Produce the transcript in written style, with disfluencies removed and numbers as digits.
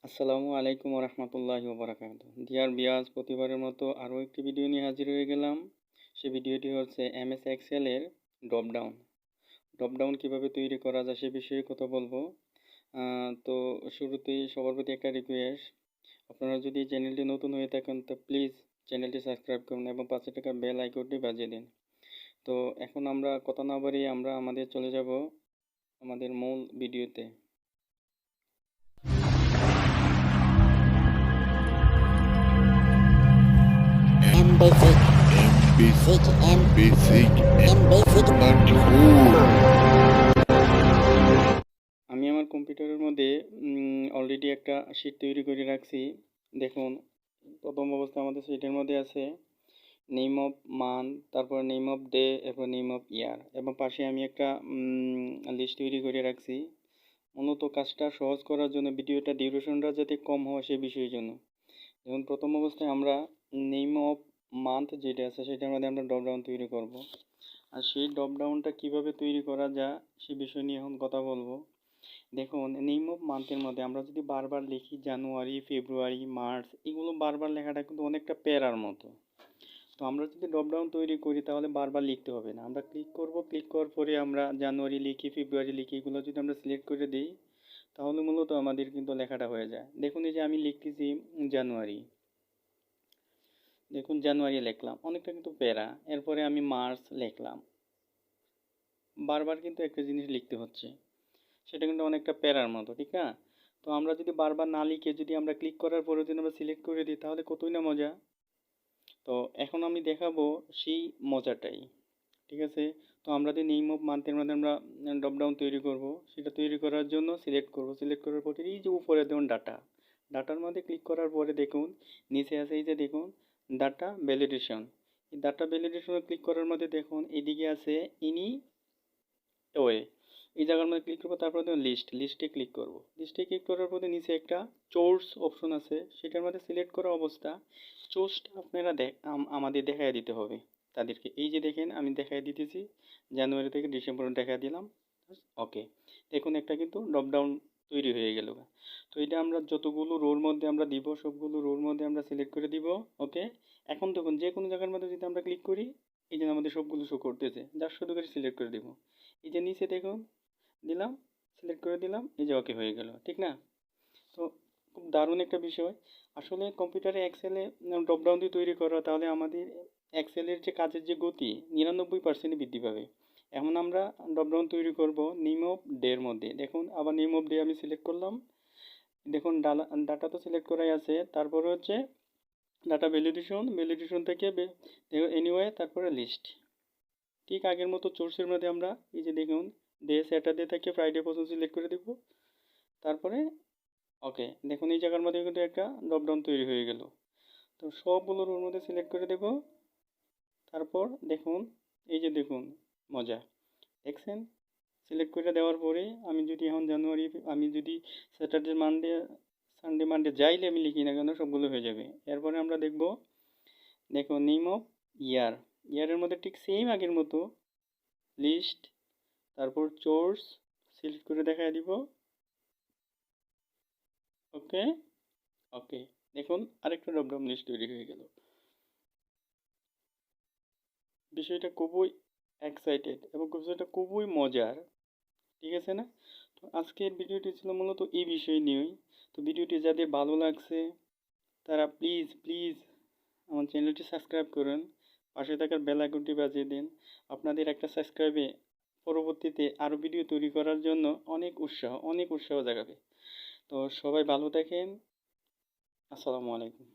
আসসালামু আলাইকুম রহমতুল্লাহি ওবরাকাতুহু। ডিয়ার ভিউয়ার্স, প্রতিবারের মতো আরও একটি ভিডিও নিয়ে হাজির হয়ে গেলাম। সেই ভিডিওটি হচ্ছে এমএস এক্সেলের ড্রপডাউন কিভাবে তৈরি করা যায় সে বিষয়ে কথা বলবো। তো শুরুতেই সবার প্রতি একটা রিকোয়েস্ট, আপনারা যদি চ্যানেলটি নতুন হয়ে থাকেন তো প্লিজ চ্যানেলটি সাবস্ক্রাইব করুন এবং পাশে থাকা বেল আইকনটি বাজিয়ে দিন। তো এখন আমরা কথা না বাড়িয়ে আমরা চলে যাব আমাদের মূল ভিডিওতে। আমি আমার কম্পিউটারের মধ্যে অলরেডি একটা শীট তৈরি করে রাখছি। দেখুন, প্রথম অবস্থা আমাদের শীটের মধ্যে আছে নেম অফ মান্থ, তারপর নেম অফ ডে, এরপর নেম অফ ইয়ার, এবং পাশে আমি একটা লিস্ট তৈরি করে রাখছি। মূলত কাজটা সহজ করার জন্য, ভিডিওটা ডিউরেশনটা যাতে কম হয় সে বিষয়ের জন্য। যেমন প্রথম অবস্থায় আমরা নেম অফ মান্থ যেটা আছে সেটার মধ্যে আমরা ড্রপডাউন তৈরি করব। আর সেই ড্রপডাউনটা কিভাবে তৈরি করা যায় সে বিষয় নিয়ে এখন কথা বলবো। দেখুন, নেম অফ মান্থের মধ্যে আমরা যদি বারবার লিখি জানুয়ারি, ফেব্রুয়ারি, মার্চ, এগুলো বারবার লেখাটা কিন্তু অনেকটা প্যারার মতো। তো আমরা যদি ড্রপডাউন তৈরি করি তাহলে বারবার লিখতে হবে না। আমরা ক্লিক করব, ক্লিক করার পরে আমরা জানুয়ারি লিখি, ফেব্রুয়ারি লিখি, এগুলো যদি আমরা সিলেক্ট করে দিই তাহলে মূলত আমাদের কিন্তু লেখাটা হয়ে যায়। দেখুন, এই যে আমি লিখতেছি জানুয়ারি, দেখুন জানুয়ারি লিখলাম, অনেকটা কিন্তু প্যারা। এরপরে আমি মার্চ লিখলাম, বারবার কিন্তু একটা জিনিস লিখতে হচ্ছে, সেটা কিন্তু অনেকটা প্যারার মতো, ঠিক না? তো আমরা যদি বারবার না লিখে যদি আমরা ক্লিক করার পরে যদি আমরা সিলেক্ট করে দিই তাহলে কতই না মজা। তো এখন আমি দেখাবো সেই মজাটাই, ঠিক আছে? তো আমরা যে নেম অফ মান্থের মধ্যে আমরা ড্রপডাউন তৈরি করব, সেটা তৈরি করার জন্য সিলেক্ট করব। সিলেক্ট করার পরে এই যে উপরে দেখুন ডাটার মধ্যে ক্লিক করার পরে দেখুন নিচে আছে এই যে দেখুন ডাটা ভ্যালিডেশন। এই ডাটা ভ্যালিডেশনে ক্লিক করার মধ্যে দেখুন এদিকে আছে ইনি ওয়ে, এই জায়গার মধ্যে ক্লিক করবো। তারপরে দেখুন লিস্টে ক্লিক করব। লিস্টে ক্লিক করার পরে নিচে একটা চোর্স অপশন আছে, সেটার মধ্যে সিলেক্ট করা অবস্থা চোর্সটা আপনারা আমাদের দেখাই দিতে হবে তাদেরকে। এই যে দেখেন আমি দেখাই দিতেছি, জানুয়ারি থেকে ডিসেম্বর দেখা দিলাম। ওকে, দেখুন একটা কিন্তু ড্রপডাউন তৈরি হয়ে গেল। তো এটা আমরা যতগুলো রোর মধ্যে আমরা দিব সবগুলো রোর মধ্যে আমরা সিলেক্ট করে দিব। ওকে, এখন দেখুন যে কোনো জায়গার মধ্যে যদি আমরা ক্লিক করি এই যে আমাদের সবগুলো শো করতেছে, যার শুধু করে সিলেক্ট করে দিব। এই যে নিচে দেখুন দিলাম, সিলেক্ট করে দিলাম, এই যে ওকে হয়ে গেল, ঠিক না? তো খুব দারুণ একটা বিষয়। আসলে কম্পিউটারে এক্সেলে ড্রপডাউন দিয়ে তৈরি করা, তাহলে আমাদের এক্সেলের যে কাজের যে গতি 99% বৃদ্ধি পাবে। এখন আমরা ড্রপডাউন তৈরি করব নেম অফ ডে এর মধ্যে। দেখুন আবার নেম অফ ডে আমি সিলেক্ট করলাম। দেখুন ডাটা তো সিলেক্ট করাই আছে, তারপরে হচ্ছে ডাটা ভ্যালিডেশন থেকে এনিওয়ে, তারপরে লিস্ট। ঠিক আগের মতো চোর্সের মধ্যে আমরা এই যে দেখুন ডে স্যাটারডে থেকে ফ্রাইডে পর্যন্ত সিলেক্ট করে দেব। তারপরে ওকে, দেখুন এই জায়গার মধ্যে কিন্তু একটা ড্রপডাউন তৈরি হয়ে গেল। তো সবগুলো রোর মধ্যে সিলেক্ট করে দেব। তারপর দেখুন এই যে দেখুন মজা দেখছেন। সিলেক্ট করে দেওয়ার পরে আমি যদি এখন জানুয়ারি, আমি যদি স্যাটারডে মানডে সানডে মানডে যাইলে আমি লিখি না কেন সবগুলো হয়ে যাবে। এরপরে আমরা দেখব, দেখো নেম অফ ইয়ারের মধ্যে ঠিক সেম আগের মতো লিস্ট, তারপর চোর্স সিলেক্ট করে দেখাই দিব। ওকে ওকে, দেখুন আরেকটা ড্রপডাউন লিস্ট তৈরি হয়ে গেল। বিষয়টা খুবই এক্সাইটেড এবং বিষয়টা খুবই মজার, ঠিক আছে না? তো আজকের ভিডিওটি ছিল মূলত এই বিষয় নিয়েই। তো ভিডিওটি যাদের ভালো লাগছে তারা প্লিজ প্লিজ আমার চ্যানেলটি সাবস্ক্রাইব করুন, পাশে থাকার বেল আইকনটি বাজিয়ে দিন। আপনাদের একটা সাবস্ক্রাইবে পরবর্তীতে আরও ভিডিও তৈরি করার জন্য অনেক উৎসাহ জাগাবে। তো সবাই ভালো থাকেন। আসসালামু আলাইকুম।